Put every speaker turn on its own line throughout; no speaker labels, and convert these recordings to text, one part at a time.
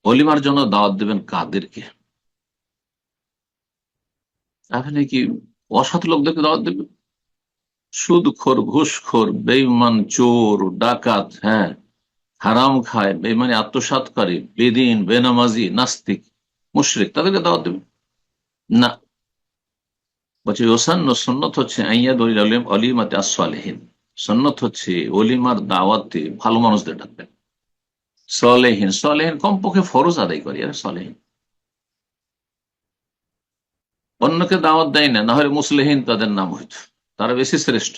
অলিমার জন্য দাওয়াত দেবেন কাদেরকে? আপনি কি অসৎ লোকদেরকে দাওয়াত দেবেন? সুদখোর, ঘুষখোর, বেঈমান, চোর, ডাকাত, হ্যাঁ, হারাম খায়, বেঈমানি আত্মসাৎ করে, বেদিন, বেনামাজি, নাস্তিক, মুশরিক, তাদেরকে দাওয়াত দেবেন না। বলছে ওসান্ন, সুন্নত হচ্ছে আইয়াদ অলিমাতে আসসালেহীন, সুন্নত হচ্ছে অলিমার দাওয়াতে ভালো মানুষদের ডাকবেন। সলেহীন, সলেহীন কমপক্ষে ফরজ আদায় করি আর সলেহীন। অন্যকে দাওয়াত দেয় না, না হলে মুসলিহীন তাদের নাম হইত, তারা বেশি শ্রেষ্ঠ।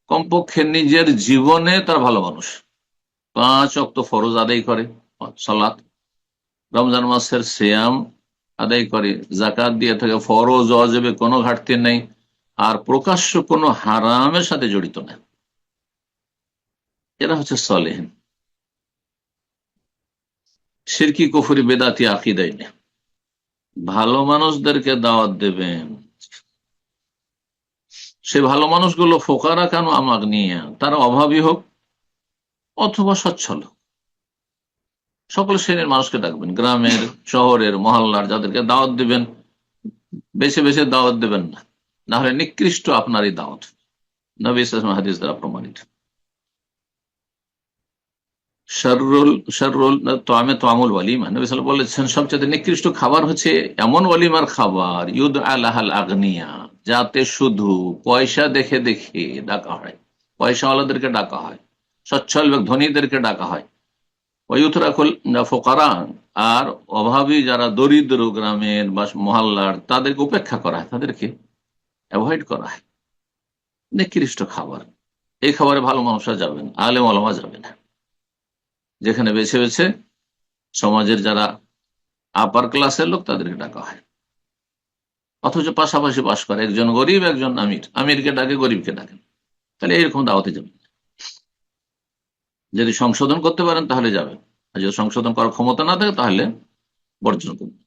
কমপক্ষে নিজের জীবনে তার ভালো মানুষ, 5 ওয়াক্ত ফরজ আদায় করে, সালাত, রমজান মাসের সিয়াম আদায় করে, জাকাত দিয়ে থাকে, ফরজ ওয়াজিবে কোনো ঘাটতি নেই, আর প্রকাশ্য কোনো হারামের সাথে জড়িত না। এরা হচ্ছে সলেহীন। শিরকি, কুফরি, বেদাতি আকীদাই নেই। ভালো মানুষদেরকে দাওয়াত দেবেন, সে ভালো মানুষগুলো ফোকারা কেন আমাগ নিয়ে, তারা অভাবী হোক অথবা সচ্ছল হোক, সকল শ্রেণীর মানুষকে ডাকবেন, গ্রামের, শহরের, মহল্লার, যাদেরকে দাওয়াত দিবেন বেছে বেছে দাওয়াত দেবেন না, না হলে নিকৃষ্ট আপনারই দাওয়াত, নবী সাল্লাল্লাহু আলাইহি ওয়াসাল্লাম হাদিস দ্বারা প্রমাণিত। শাররুল শাররুল তোয়ামে তোয়ামুল ওয়ালিমা, নবী সাল্লাল্লাহু আলাইহি ওয়াসাল্লাম বলেছেন সবচেয়ে নিকৃষ্ট খাবার হচ্ছে এমন ওয়ালিমার খাবার ইউদ আলাহাল আগনিয়া, যাতে শুধু পয়সা দেখে দেখে ডাকা হয়, পয়সাওয়ালাদেরকে ডাকা হয়, সচ্ছল এবং ধনীদেরকে ডাকা হয়, ওয়ুতরাকুল ফোকারা, আর অভাবী যারা দরিদ্র গ্রামের বা মহল্লার, তাদেরকে উপেক্ষা করা হয়, তাদেরকে অ্যাভয়েড করা হয়। নিকৃষ্ট খাবার, এই খাবারে ভালো মানুষরা যাবেন, আলেম ওলামা যাবে না। যেখানে বেছে বেছে সমাজের যারা আপার ক্লাসের লোক তাদেরকে ডাকা হয়, অথচ পাশাপাশি বাস করে একজন গরিব একজন আমির, আমিরকে ডাকে গরিবকে ডাকেন, তাহলে এইরকম দাওয়াতে যাবেন। যদি সংশোধন করতে পারেন তাহলে যাবেন, আর যদি সংশোধন করার ক্ষমতা না থাকে তাহলে বর্জন করবেন।